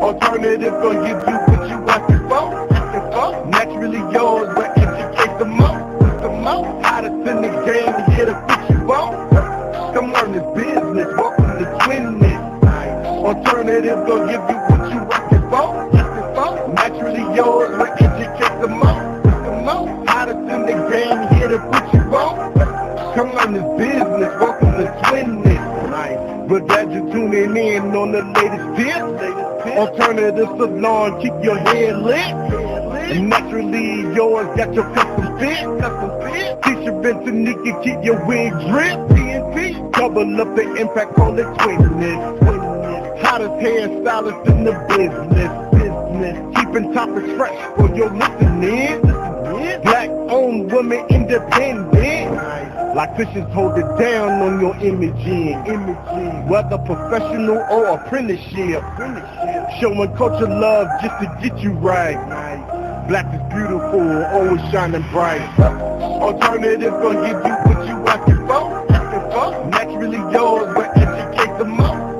Alternative gonna give you what you asking for. Naturally yours, but educate the most. Hottest in the game, here to put you on. Come learn this business, welcome to Twinning. Alternative gonna give you what you asking for. Naturally yours, but educate the most. Hottest in the game, here to put you on. Come learn this business, welcome to Twinning. We're glad you're tuning in on the latest tips. Alternative salon, keep your head lit. And naturally yours, got your custom fit. Teacher Vincent Niqi, keep your wig drip. TNT, double up the impact, call it Twinning. Hottest hairstylist in the business. Keeping topics fresh for your listening. Black owned, woman independent. Like fishes hold it down on your imaging. Whether professional or apprenticeship. Showing culture love just to get you right. Black is beautiful, always shining bright. Alternative gonna give you what you asking for. Naturally yours, but educate the most.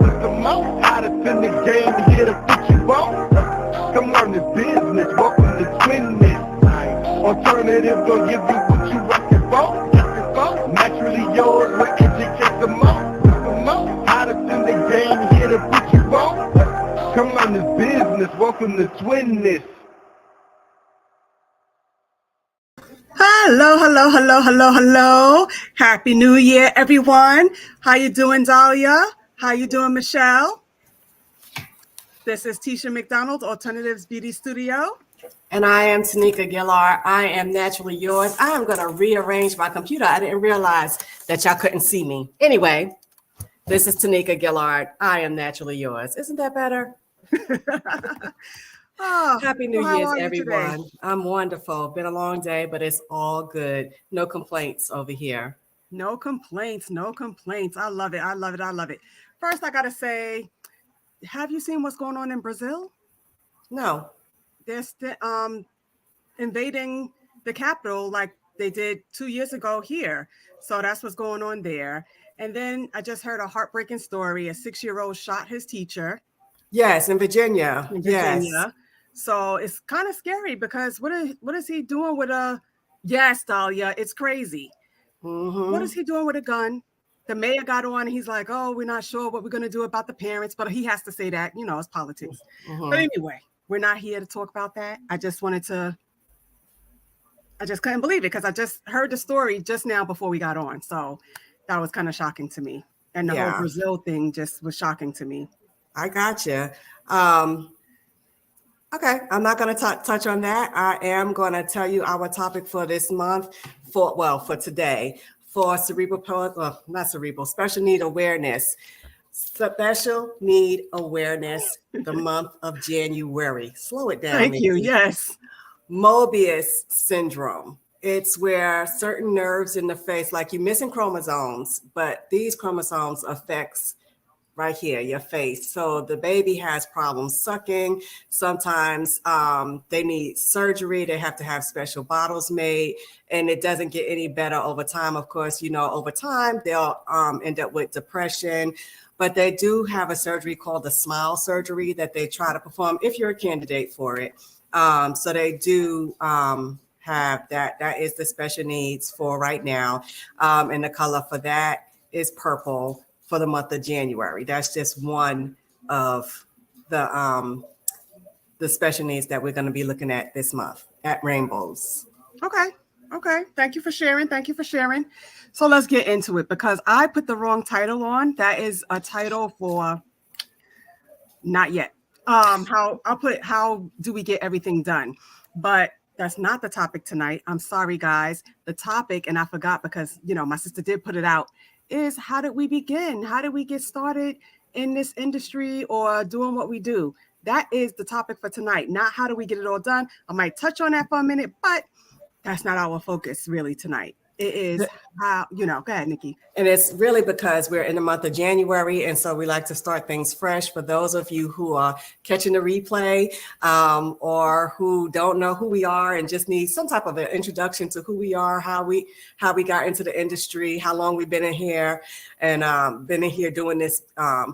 Hottest in the game, here to put you on. Come learn this business, welcome to Twinning. Alternative gonna give you what you asking for. Naturally yours, but educate the most. Hottest in the game, here to put you on. Come learn this business, welcome to Twinning. Hello. Happy New Year, everyone. How you doing, Dahlia? How you doing, Michelle? This is Tisha McDonald, Alternatives Beauty Studio. And I am Tanika Gillard. I am naturally yours. I am going to rearrange my computer. I didn't realize that y'all couldn't see me. Anyway, this is Tanika Gillard. I am naturally yours. Isn't that better? Oh, Happy New Year's, everyone. I'm wonderful. Been a long day, but it's all good. No complaints over here. No complaints. I love it. First, I got to say, have you seen what's going on in Brazil? No. They're invading the capital like they did 2 years ago here. So that's what's going on there. And then I just heard a heartbreaking story. A 6-year-old shot his teacher. Yes, in Virginia. Yes. So it's kind of scary because what is he doing with a... Yes, Dahlia, it's crazy. Mm-hmm. What is he doing with a gun? The mayor got on and he's like, oh, we're not sure what we're going to do about the parents, but he has to say that, it's politics. Mm-hmm. But anyway, we're not here to talk about that. I just couldn't believe it because I just heard the story just now before we got on. So that was kind of shocking to me. And the whole Brazil thing just was shocking to me. I gotcha. Okay, I'm not going to touch on that. I am going to tell you our topic for this month, for today, for special need awareness. Special need awareness, the month of January. Slow it down. Thank you. Yes. Mobius syndrome. It's where certain nerves in the face, like you're missing chromosomes, but these chromosomes affects right here, your face. So the baby has problems sucking. Sometimes they need surgery. They have to have special bottles made, and it doesn't get any better over time. Of course, over time, they'll end up with depression. But they do have a surgery called the smile surgery that they try to perform if you're a candidate for it. So they do have that. That is the special needs for right now. And the color for that is purple for the month of January. That's just one of the special needs that we're going to be looking at this month at Rainbows. Okay. Thank you for sharing. So let's get into it because I put the wrong title on. That is a title for not yet. How do we get everything done? But that's not the topic tonight. I'm sorry, guys. The topic, and I forgot because, my sister did put it out, is how did we begin? How did we get started in this industry or doing what we do? That is the topic for tonight, not how do we get it all done. I might touch on that for a minute, but that's not our focus really tonight. It is how, go ahead, Niqi. And it's really because we're in the month of January. And so we like to start things fresh. For those of you who are catching the replay or who don't know who we are and just need some type of an introduction to who we are, how we got into the industry, how long we've been in here and been in here doing this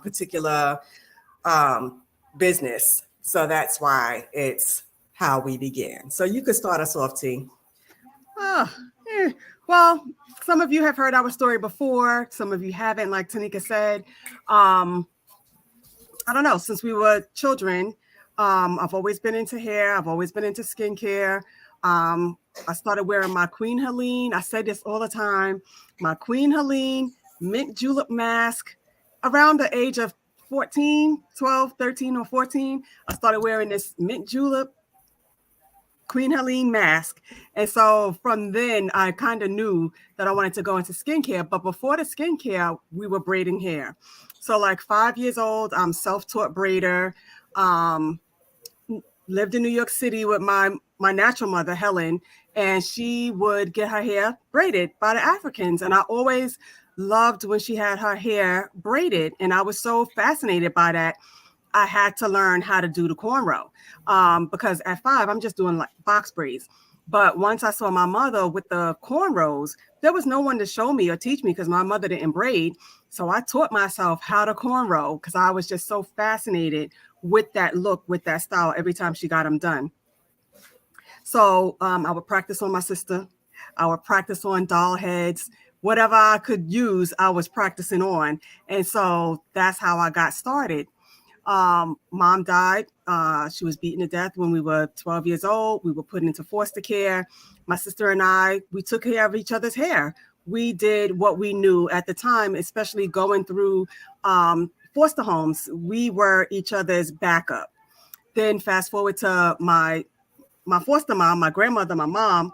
particular business. So that's why it's how we begin. So you could start us off, T. Oh, well, some of you have heard our story before. Some of you haven't, like Tanika said. I don't know, since we were children, I've always been into hair. I've always been into skincare. I started wearing my Queen Helene. I say this all the time. My Queen Helene mint julep mask around the age of 14, 12, 13, or 14. I started wearing this mint julep Queen Helene mask. And so from then, I kind of knew that I wanted to go into skincare. But before the skincare, we were braiding hair. So like 5 years old, I'm self-taught braider. Um, Lived in New York City with my natural mother, Helen, and she would get her hair braided by the Africans. And I always loved when she had her hair braided. And I was so fascinated by that. I had to learn how to do the cornrow because at 5, I'm just doing like box braids. But once I saw my mother with the cornrows, there was no one to show me or teach me because my mother didn't braid. So I taught myself how to cornrow because I was just so fascinated with that look, with that style every time she got them done. So I would practice on my sister. I would practice on doll heads. Whatever I could use, I was practicing on. And so that's how I got started. Mom died. She was beaten to death when we were 12 years old. We were put into foster care. My sister and I, we took care of each other's hair. We did what we knew at the time, especially going through foster homes. We were each other's backup. Then fast forward to my foster mom, my grandmother, my mom.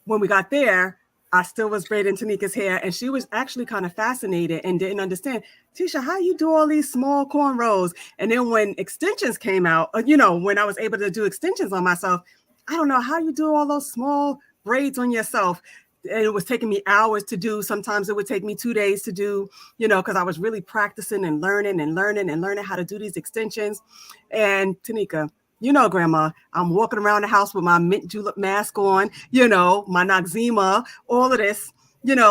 When we got there, I still was braiding Tanika's hair, and she was actually kind of fascinated and didn't understand. Tisha, how you do all these small cornrows? And then when extensions came out, when I was able to do extensions on myself, I don't know how you do all those small braids on yourself. And it was taking me hours to do. Sometimes it would take me 2 days to do, because I was really practicing and learning how to do these extensions. And Tanika, Grandma, I'm walking around the house with my mint julep mask on, my Noxzema, all of this,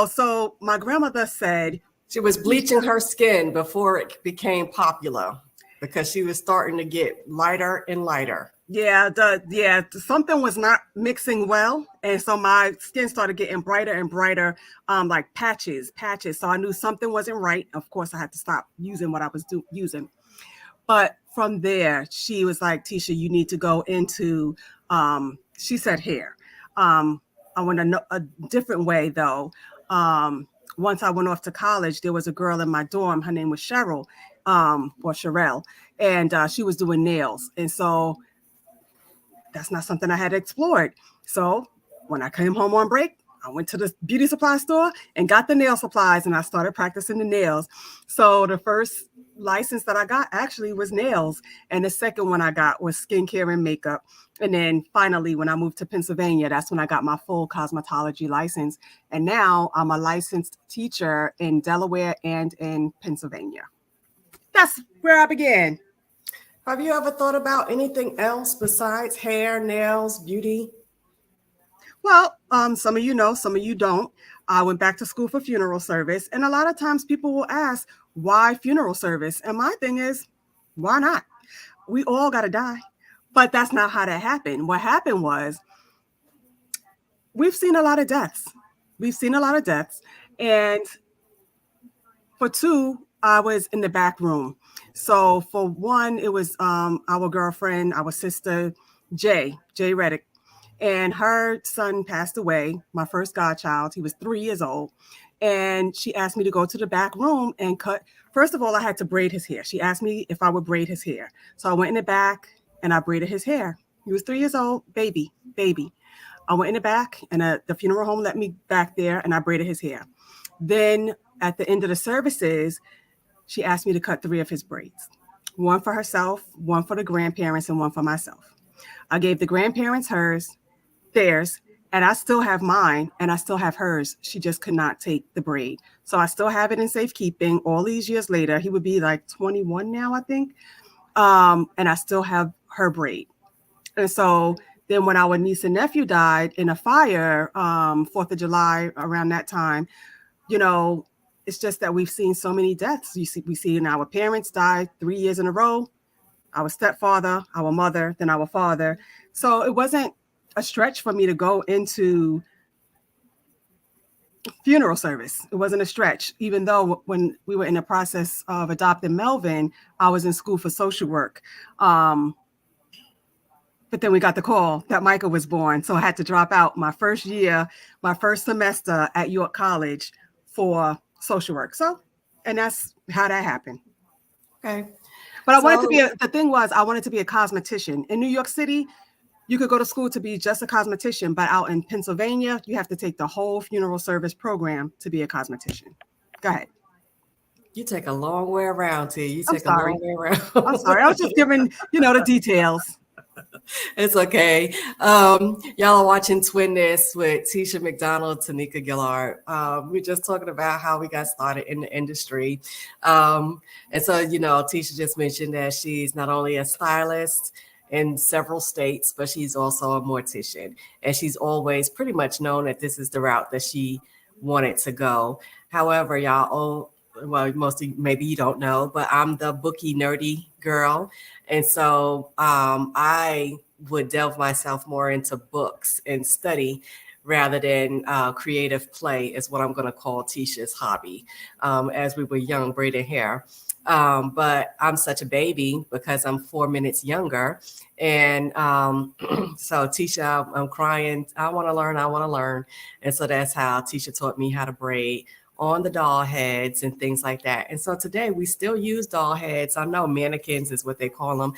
So my grandmother said she was bleaching her skin before it became popular because she was starting to get lighter and lighter. Yeah, something was not mixing well, and so my skin started getting brighter and brighter, like patches. So I knew something wasn't right. Of course, I had to stop using what I was using. But from there, she was like, Tisha, you need to go into, she said hair. I went a different way, though. Once I went off to college, there was a girl in my dorm. Her name was Cheryl, or Sherelle, and she was doing nails. And so that's not something I had explored. So when I came home on break, I went to the beauty supply store and got the nail supplies, and I started practicing the nails. So the first license that I got actually was nails, and the second one I got was skincare and makeup. And then finally, when I moved to Pennsylvania, that's when I got my full cosmetology license. And now I'm a licensed teacher in Delaware and in Pennsylvania. That's where I began. Have you ever thought about anything else besides hair, nails, beauty? Well, some of you know, some of you don't. I went back to school for funeral service. And a lot of times people will ask, why funeral service? And my thing is, why not? We all got to die. But that's not how that happened. What happened was, we've seen a lot of deaths. And for 2, I was in the back room. So for 1, it was our girlfriend, our sister, Jay Reddick. And her son passed away, my first godchild. He was 3 years old. And she asked me to go to the back room and cut. First of all, I had to braid his hair. She asked me if I would braid his hair. So I went in the back and I braided his hair. He was 3 years old, baby. I went in the back, and the funeral home let me back there, and I braided his hair. Then at the end of the services, she asked me to cut 3 of his braids. 1 for herself, 1 for the grandparents, and 1 for myself. I gave the grandparents theirs, and I still have mine, and I still have hers. She just could not take the braid. So I still have it in safekeeping all these years later. He would be like 21 now, I think. And I still have her braid. And so then when our niece and nephew died in a fire, 4th of July, around that time, it's just that we've seen so many deaths. We see our parents die 3 years in a row. our stepfather, our mother, then our father. So it wasn't a stretch for me to go into funeral service. It wasn't a stretch, even though when we were in the process of adopting Melvin, I was in school for social work. But then we got the call that Michael was born. So I had to drop out my first year, my first semester at York College for social work. So, and that's how that happened. Okay. But I wanted to be the thing was, I wanted to be a cosmetician. In New York City, you could go to school to be just a cosmetician, but out in Pennsylvania, you have to take the whole funeral service program to be a cosmetician. Go ahead. You take a long way around, T. You take a long way around. I'm sorry. I was just giving, the details. It's okay. Y'all are watching Twin This with Tisha McDonald, Tanika Gillard. We're just talking about how we got started in the industry. And so, Tisha just mentioned that she's not only a stylist in several states, but she's also a mortician. And she's always pretty much known that this is the route that she wanted to go. However, y'all, mostly maybe you don't know, but I'm the bookie nerdy girl. And so I would delve myself more into books and study rather than creative play is what I'm going to call Tisha's hobby. As we were young, braiding hair. But I'm such a baby because I'm 4 minutes younger. And so Tisha, I'm crying. I want to learn. And so that's how Tisha taught me how to braid on the doll heads and things like that. And so today we still use doll heads. I know mannequins is what they call them,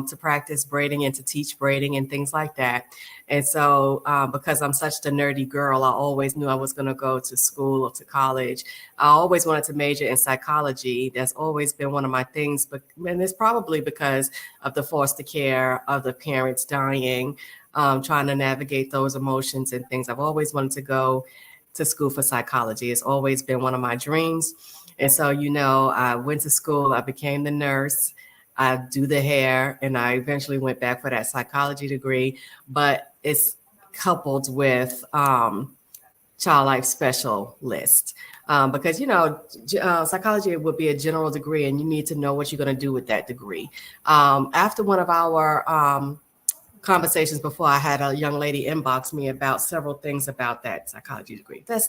to practice braiding and to teach braiding and things like that. And so because I'm such a nerdy girl, I always knew I was going to go to school or to college. I always wanted to major in psychology. That's always been one of my things. And it's probably because of the foster care of the parents dying, trying to navigate those emotions and things. I've always wanted to go to school for psychology. It's always been one of my dreams. And so, I went to school, I became the nurse, I do the hair, and I eventually went back for that psychology degree, but it's coupled with child life specialist. Because, psychology would be a general degree and you need to know what you're going to do with that degree. After one of our conversations before, I had a young lady inbox me about several things about that psychology degree. That's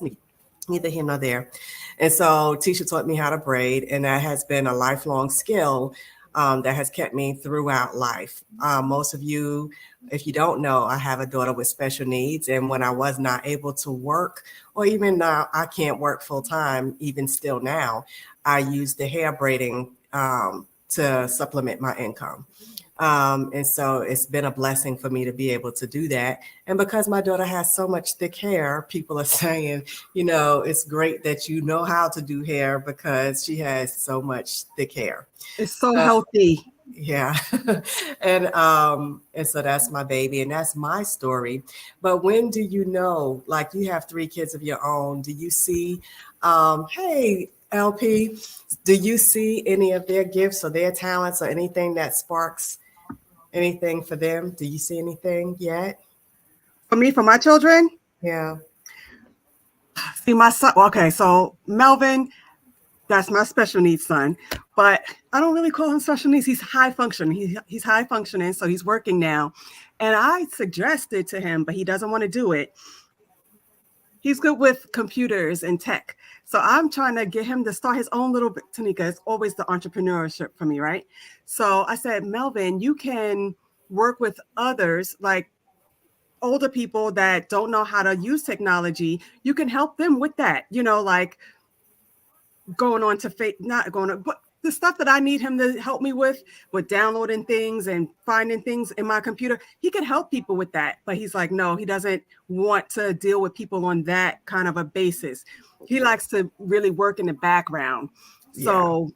neither here nor there. And so Tisha taught me how to braid, and that has been a lifelong skill that has kept me throughout life. Most of you, if you don't know, I have a daughter with special needs. And when I was not able to work, or even now I can't work full time, even still now, I use the hair braiding to supplement my income. And so it's been a blessing for me to be able to do that. And because my daughter has so much thick hair, people are saying, it's great that you know how to do hair because she has so much thick hair. It's so healthy. Yeah. And so that's my baby and that's my story. But when do you know, like you have 3 kids of your own, do you see, hey, LP, do you see any of their gifts or their talents or anything that sparks anything for them? Do you see anything yet? For me, for my children? Yeah. See, my son, okay, so Melvin, that's my special needs son, but I don't really call him special needs. He's high functioning. He's high functioning, so he's working now. And I suggested to him, but he doesn't want to do it. He's good with computers and tech. So I'm trying to get him to start his own little bit. Tanika, it's always the entrepreneurship for me, right? So I said, Melvin, you can work with others, like older people that don't know how to use technology. You can help them with that, like going on to not going on, but the stuff that I need him to help me with downloading things and finding things in my computer, he can help people with that. But he's like, no, he doesn't want to deal with people on that kind of a basis. He likes to really work in the background. So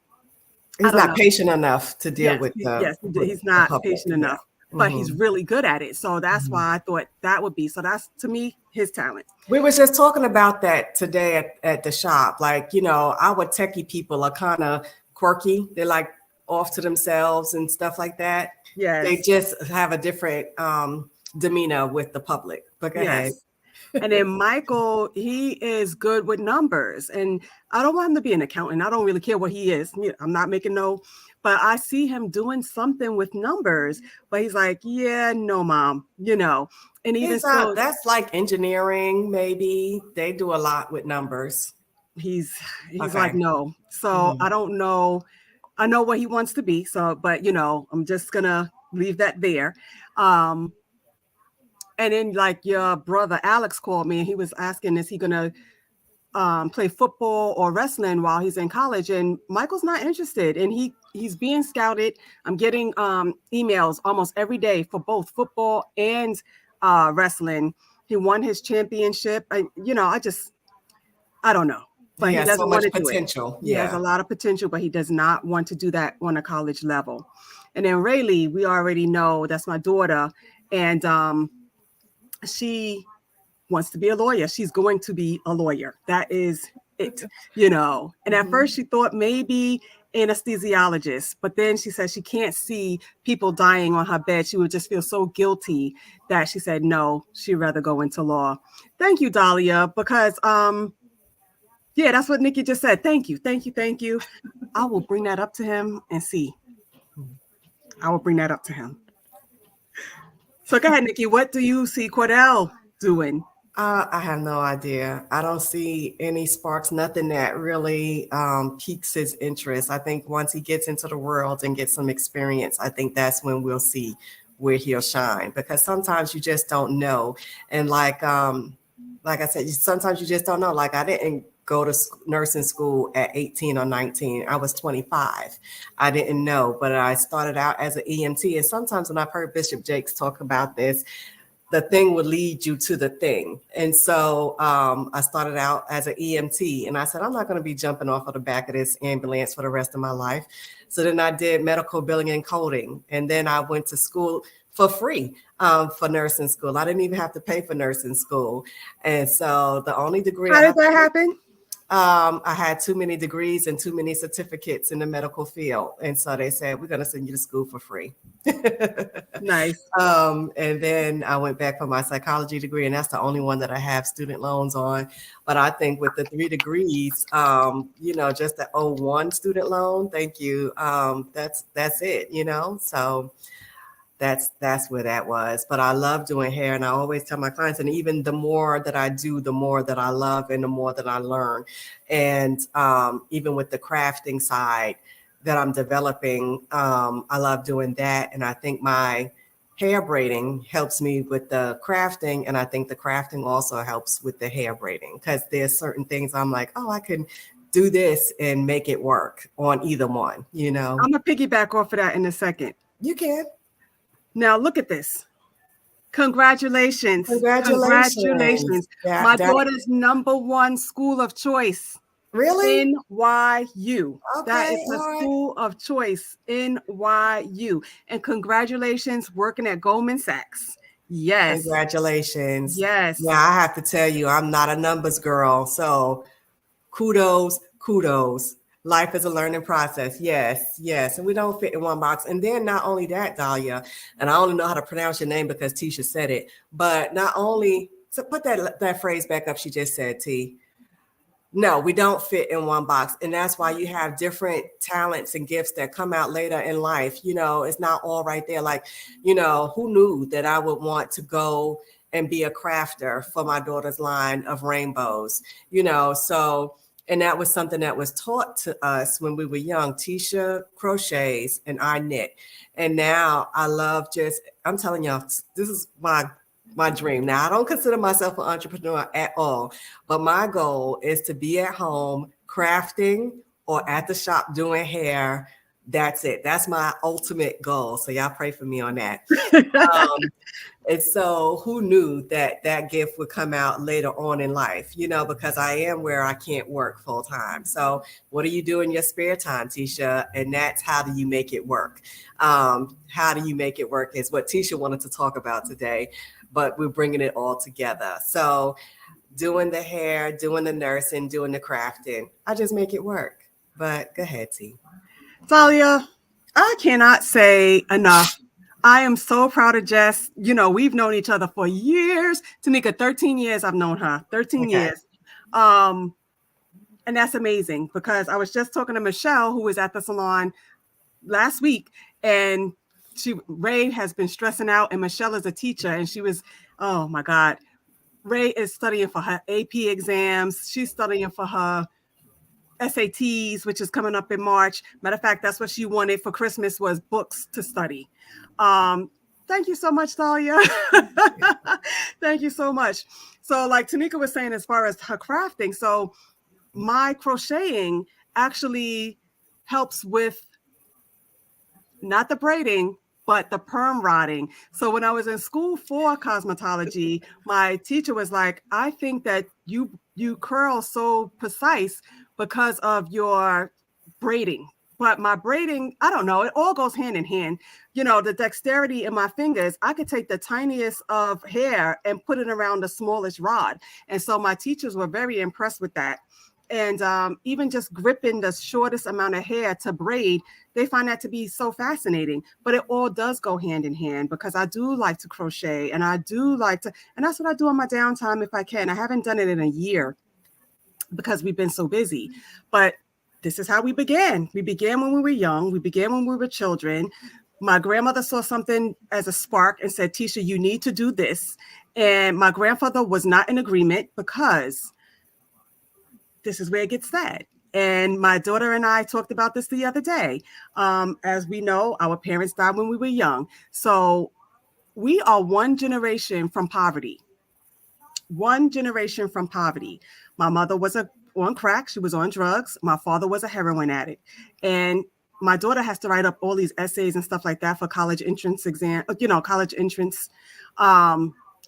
he's not patient enough to deal with he's not patient enough, but he's really good at it. So that's why I thought that would be. So that's, to me, his talent. We were just talking about that today at the shop. Like, our techie people are kind of quirky. They're like off to themselves and stuff like that. Yeah, they just have a different demeanor with the public. But go ahead. And then Michael, he is good with numbers. And I don't want him to be an accountant. I don't really care what he is. I'm not making no, but I see him doing something with numbers. But he's like, yeah, no, mom, And even He's not, so, that's like engineering, maybe. They do a lot with numbers. he's like, Okay. no. So Mhm. I don't know. I know what he wants to be. So, but I'm just gonna leave that there. Um, and then like your brother Alex called me and he was asking, is he gonna play football or wrestling while he's in college? And Michael's not interested, and he's being scouted. I'm getting emails almost every day for both football and wrestling. He won his championship. I don't know, He but he has so doesn't want much to do it. potential. He has a Yeah. lot of potential, but he does not want to do that on a college level. And then Rayleigh, we already know that's my daughter, and she wants to be a lawyer. She's going to be a lawyer. That is it. And at first she thought maybe anesthesiologist, but then she said she can't see people dying on her bed. She would just feel so guilty that she said no, she'd rather go into law. Thank you, Dahlia, because yeah, that's what Niqi just said. Thank you, thank you, thank you. I will bring that up to him and see. I will bring that up to him. So go ahead, Niqi. What do you see Cordell doing? I have no idea. I don't see any sparks, nothing that really piques his interest. I think once he gets into the world and gets some experience, I think that's when we'll see where he'll shine. Because sometimes you just don't know, and like I said, sometimes you just don't know. Like I didn't go to nursing school at 18 or 19. I was 25. I didn't know, but I started out as an EMT. And sometimes when I've heard Bishop Jakes talk about this, the thing would lead you to the thing. And so I started out as an EMT, and I said, I'm not going to be jumping off of the back of this ambulance for the rest of my life. So then I did medical billing and coding. And then I went to school for free for nursing school. I didn't even have to pay for nursing school. And so the only degree How I did have that happen? I had too many degrees and too many certificates in the medical field. And so they said, we're going to send you to school for free. Nice. And then I went back for my psychology degree, and that's the only one that I have student loans on. But I think with the 3 degrees, just the O1 student loan, thank you. That's it, So that's where that was. But I love doing hair, and I always tell my clients, and even the more that I do, the more that I love and the more that I learn. And even with the crafting side that I'm developing, I love doing that. And I think my hair braiding helps me with the crafting, and I think the crafting also helps with the hair braiding, because there's certain things I'm like, oh, I can do this and make it work on either one. I'm gonna piggyback off of that in a second. You can. Now look at this. Congratulations. Congratulations. Congratulations. Yeah, My that daughter's #1 school of choice. really? NYU. That is Okay, her all right. school of choice, NYU. And congratulations working at Goldman Sachs. Yes. Congratulations. Yes. Yeah, I have to tell you, I'm not a numbers girl. So kudos. Life is a learning process. Yes. And we don't fit in one box. And then not only that, Dahlia, and I only know how to pronounce your name because Tisha said it, but not only, so put that phrase back up she just said, T. No, we don't fit in one box. And that's why you have different talents and gifts that come out later in life. It's not all right there. Like, who knew that I would want to go and be a crafter for my daughter's line of rainbows, so, and that was something that was taught to us when we were young. Tisha crochets and I knit. And now I love I'm telling y'all, this is my dream. Now, I don't consider myself an entrepreneur at all, but my goal is to be at home crafting or at the shop doing hair. That's it. That's my ultimate goal. So y'all pray for me on that. And so who knew that gift would come out later on in life, because I am where I can't work full time. So what do you do in your spare time, Tisha? And that's how do you make it work? How do you make it work is what Tisha wanted to talk about today, but we're bringing it all together. So doing the hair, doing the nursing, doing the crafting, I just make it work. But go ahead, T. Talia, I cannot say enough. I am so proud of Jess. You know, we've known each other for years. Tanika, 13 years I've known her. 13 Okay. years. And that's amazing because I was just talking to Michelle, who was at the salon last week, and Ray has been stressing out, and Michelle is a teacher, and she was, oh my God. Ray is studying for her AP exams. She's studying for her SATs, which is coming up in March. Matter of fact, that's what she wanted for Christmas was books to study. Thank you so much, Talia. Thank you so much. So like Tanika was saying, as far as her crafting, so my crocheting actually helps with not the braiding, but the perm rotting. So when I was in school for cosmetology, my teacher was like, I think that you curl so precise because of your braiding. But my braiding, I don't know, it all goes hand in hand. You know, the dexterity in my fingers, I could take the tiniest of hair and put it around the smallest rod. And so my teachers were very impressed with that. And even just gripping the shortest amount of hair to braid, they find that to be so fascinating. But it all does go hand in hand because I do like to crochet and I do like to, and that's what I do on my downtime if I can. I haven't done it in a year because we've been so busy. But this is how we began. We began when we were young. We began when we were children. My grandmother saw something as a spark and said, Tisha, you need to do this. And my grandfather was not in agreement because this is where it gets sad. And my daughter and I talked about this the other day. As we know, our parents died when we were young. So we are one generation from poverty. One generation from poverty. My mother was on crack. She was on drugs. My father was a heroin addict. And my daughter has to write up all these essays and stuff like that for college entrance exam, college entrance.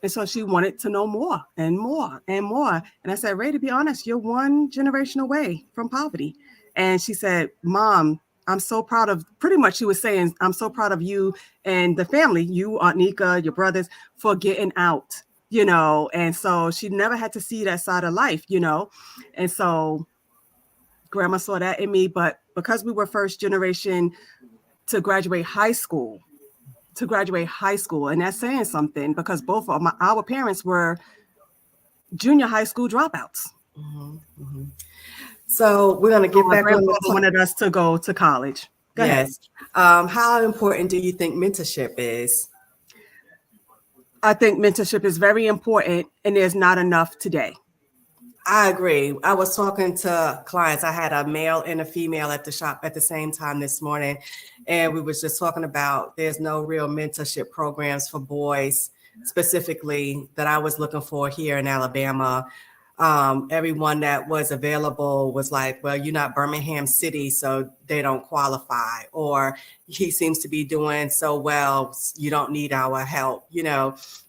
And so she wanted to know more and more and more. And I said, Ray, to be honest, you're one generation away from poverty. And she said, Mom, I'm so proud of, pretty much she was saying, I'm so proud of you and the family, you, Aunt Nika, your brothers, for getting out, And so she never had to see that side of life, And so Grandma saw that in me. But because we were first generation to graduate high school, and that's saying something because both of our parents were junior high school dropouts. Mm-hmm, mm-hmm. So we're going to get back on the wanted us to go to college. Go ahead. How important do you think mentorship is? I think mentorship is very important, and there's not enough today. I agree. I was talking to clients. I had a male and a female at the shop at the same time this morning. And we was just talking about there's no real mentorship programs for boys specifically that I was looking for here in Alabama. Everyone that was available was like, well, you're not Birmingham City, so they don't qualify. Or he seems to be doing so well, you don't need our help,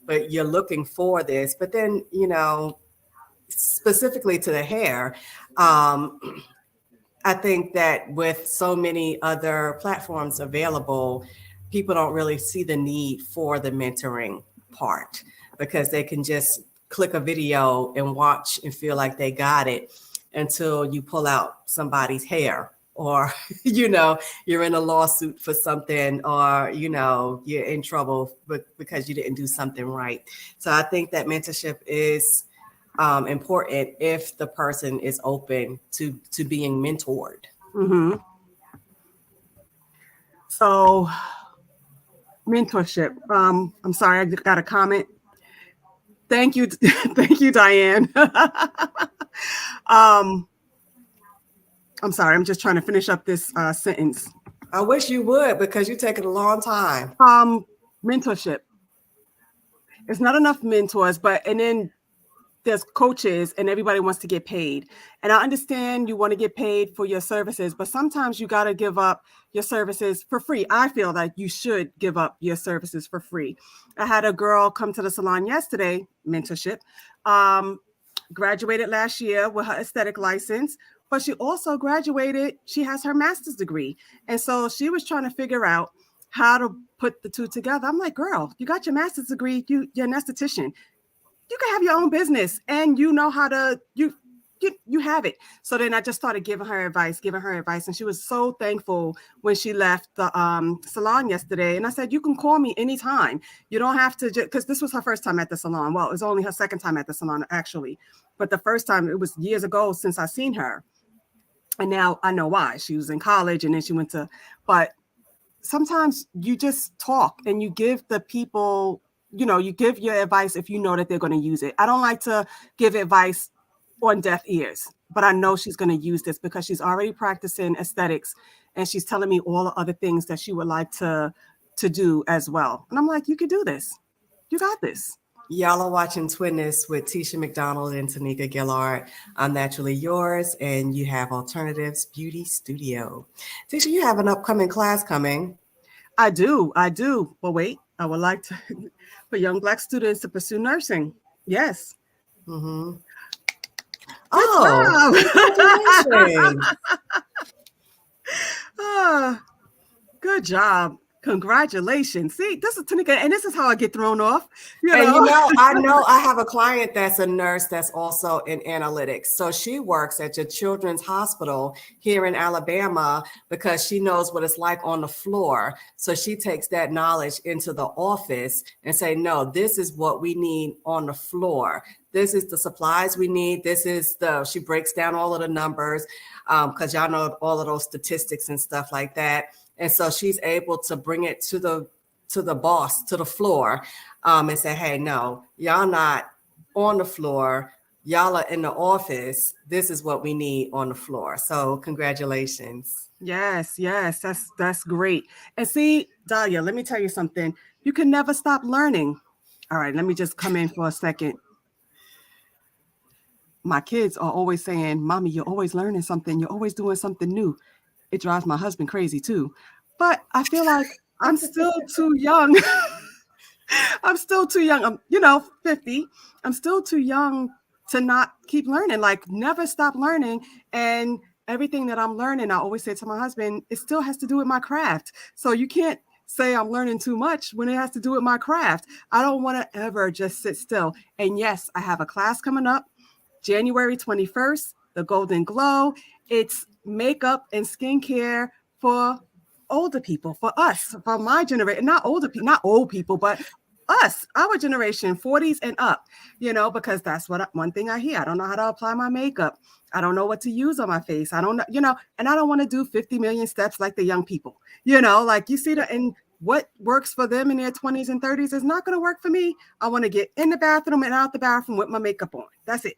but you're looking for this. But then, specifically to the hair, I think that with so many other platforms available, people don't really see the need for the mentoring part because they can just click a video and watch and feel like they got it until you pull out somebody's hair or, you're in a lawsuit for something or, you're in trouble because you didn't do something right. So I think that mentorship is important if the person is open to being mentored. Mm-hmm. So mentorship. I'm sorry, I got a comment. Thank you. Thank you, Diane. I'm sorry. I'm just trying to finish up this sentence. I wish you would because you're taking a long time. Mentorship. It's not enough mentors, and then there's coaches and everybody wants to get paid. And I understand you want to get paid for your services, but sometimes you got to give up your services for free. I feel like you should give up your services for free. I had a girl come to the salon yesterday, mentorship, graduated last year with her aesthetic license, but she also graduated, she has her master's degree. And so she was trying to figure out how to put the two together. I'm like, girl, you got your master's degree, you're an esthetician. You can have your own business and you know how to, you have it. So then I just started giving her advice, and she was so thankful when she left the salon yesterday. And I said, you can call me anytime. You don't have to, because this was her first time at the salon. Well, it was only her second time at the salon actually, but the first time, it was years ago since I seen her. And now I know why. She was in college and then she went to, but sometimes you just talk and you give the people, you give your advice if you know that they're going to use it. I don't like to give advice on deaf ears, but I know she's going to use this because she's already practicing aesthetics and she's telling me all the other things that she would like to do as well. And I'm like, you could do this. You got this. Y'all are watching Twitness with Tisha McDonald and Tanika Gillard. I'm Naturally Yours, and you have Alternatives Beauty Studio. Tisha, you have an upcoming class coming. I do. But wait, I would like to for young Black students to pursue nursing. Yes. Mm-hmm. Good job. Congratulations. See, this is Tanika, and this is how I get thrown off. I know I have a client that's a nurse that's also in analytics. So she works at your children's hospital here in Alabama because she knows what it's like on the floor. So she takes that knowledge into the office and say, no, this is what we need on the floor. This is the supplies we need. She breaks down all of the numbers because y'all know all of those statistics and stuff like that. And so she's able to bring it to the boss, to the floor, and say, hey, no, y'all not on the floor. Y'all are in the office. This is what we need on the floor. So congratulations. Yes, that's great. And see, Dahlia, let me tell you something. You can never stop learning. All right, let me just come in for a second. My kids are always saying, Mommy, you're always learning something. You're always doing something new. It drives my husband crazy too. But I feel like I'm still too young. I'm still too young. I'm, 50. I'm still too young to not keep learning, like never stop learning. And everything that I'm learning, I always say to my husband, it still has to do with my craft. So you can't say I'm learning too much when it has to do with my craft. I don't want to ever just sit still. And yes, I have a class coming up January 21st, the Golden Glow. It's makeup and skincare for older people, for us, for my generation, not old people, but us, our generation, 40s and up, because that's one thing I hear. I don't know how to apply my makeup. I don't know what to use on my face. I don't know, and I don't want to do 50 million steps like the young people, like you see and what works for them in their 20s and 30s is not going to work for me. I want to get in the bathroom and out the bathroom with my makeup on. That's it.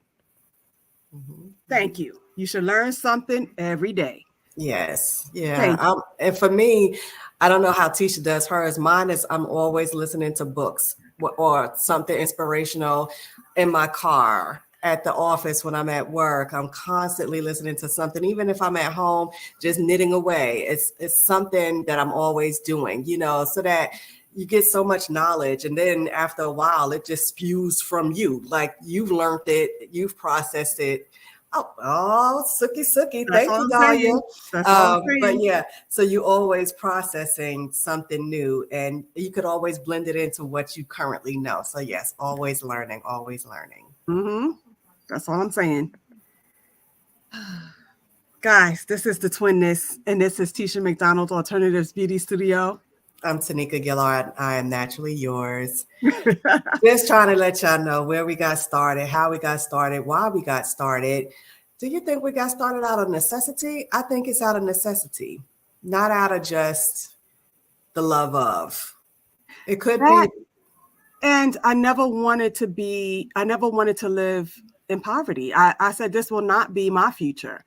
Mm-hmm. Thank you. You should learn something every day. Yes. Yeah. And for me, I don't know how Tisha does hers. Mine is I'm always listening to books or something inspirational in my car, at the office, when I'm at work. I'm constantly listening to something, even if I'm at home, just knitting away. It's something that I'm always doing, so that you get so much knowledge. And then after a while, it just spews from you. Like you've learned it, you've processed it. Oh, Suki. Thank you, Dahlia. But yeah, so you always processing something new and you could always blend it into what you currently know. So yes, always learning. Mm-hmm. That's all I'm saying. Guys, this is the Twitness, and this is Tisha McDonald, Alternatives Beauty Studio. I'm Tanika Gillard. I am naturally yours. Just trying to let y'all know where we got started, how we got started, why we got started. Do you think we got started out of necessity? I think it's out of necessity, not out of just the love of. It could be. And I never wanted to live in poverty. I said, this will not be my future.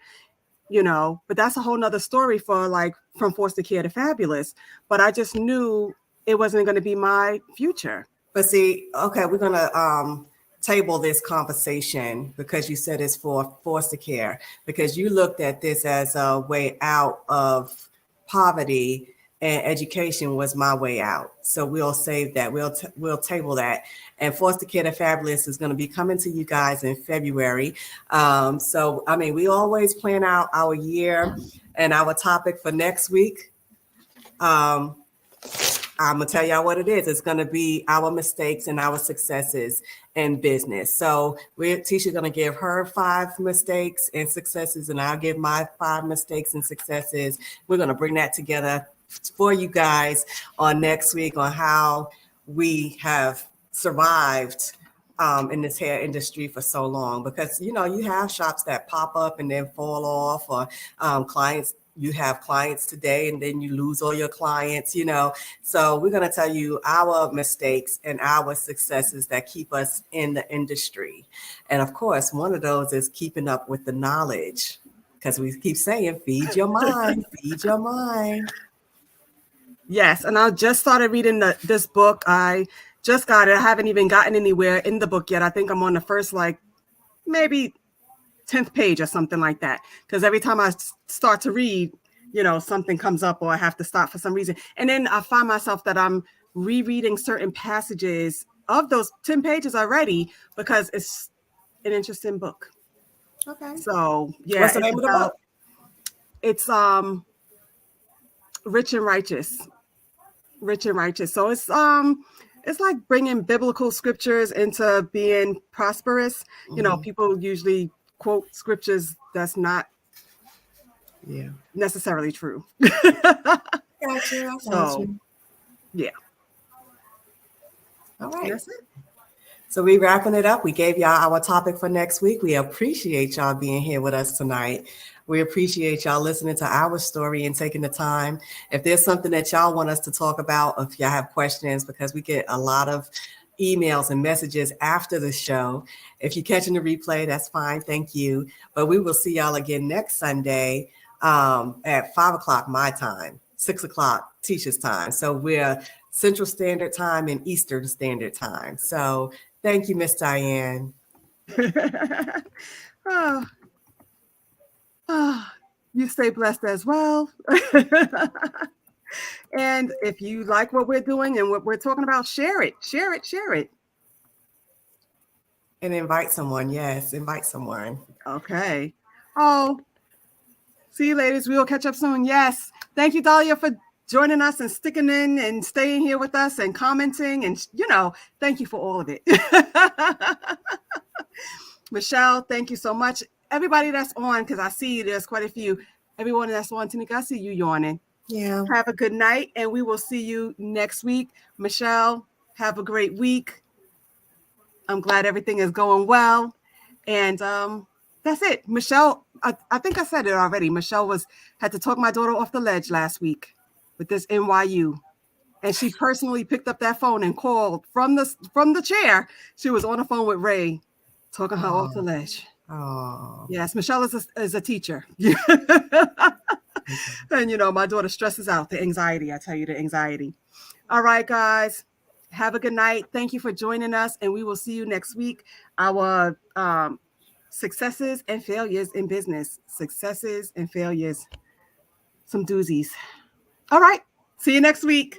But that's a whole nother story for from foster care to fabulous. But I just knew it wasn't going to be my future. But see, okay, we're going to table this conversation because you said it's for foster care, because you looked at this as a way out of poverty, and education was my way out. So we'll save that. We'll table that. And Foster Care to Fabulous is going to be coming to you guys in February. So, we always plan out our year and our topic for next week. I'm gonna tell y'all what it is. It's gonna be our mistakes and our successes in business. So Tisha's gonna give her 5 mistakes and successes, and I'll give my 5 mistakes and successes. We're gonna bring that together for you guys on next week on how we have survived in this hair industry for so long, because you have shops that pop up and then fall off, or clients. You have clients today and then you lose all your clients, So we're going to tell you our mistakes and our successes that keep us in the industry. And of course, one of those is keeping up with the knowledge, because we keep saying, feed your mind, feed your mind. Yes, and I just started reading this book. I just got it. I haven't even gotten anywhere in the book yet. I think I'm on the first, maybe 10th page or something like that. Because every time I start to read, something comes up or I have to stop for some reason. And then I find myself that I'm rereading certain passages of those 10 pages already because it's an interesting book. Okay. So, yeah. What's the name of the book? It's Rich and Righteous. Rich and Righteous. So it's like bringing biblical scriptures into being prosperous. Mm-hmm. People usually quote scriptures that's not necessarily true. Gotcha. So, yeah. All right. That's it. So we wrapping it up. We gave y'all our topic for next week. We appreciate y'all being here with us tonight. We appreciate y'all listening to our story and taking the time. If there's something that y'all want us to talk about, if y'all have questions, because we get a lot of emails and messages after the show. If you're catching the replay, that's fine. Thank you. But we will see y'all again next Sunday at 5:00 my time, 6:00 Tisha's time. So we're Central Standard Time and Eastern Standard Time. So thank you, Miss Diane. You stay blessed as well. And if you like what we're doing and what we're talking about, share it. And invite someone. Yes, invite someone. Okay. Oh, see you, ladies. We will catch up soon. Yes. Thank you, Dahlia, for joining us and sticking in and staying here with us and commenting. And, thank you for all of it. Michelle, thank you so much. Everybody that's on, because I see there's quite a few. Everyone that's on, Tanika, I see you yawning. Yeah. Have a good night, and we will see you next week. Michelle, have a great week. I'm glad everything is going well. And that's it. Michelle, I think I said it already. Michelle had to talk my daughter off the ledge last week with this NYU. And she personally picked up that phone and called from the chair. She was on the phone with Ray, talking her off the ledge. Oh. Yes, Michelle is a teacher. And, my daughter stresses out the anxiety. I tell you, the anxiety. All right, guys. Have a good night. Thank you for joining us. And we will see you next week. Our successes and failures in business. Successes and failures. Some doozies. All right. See you next week.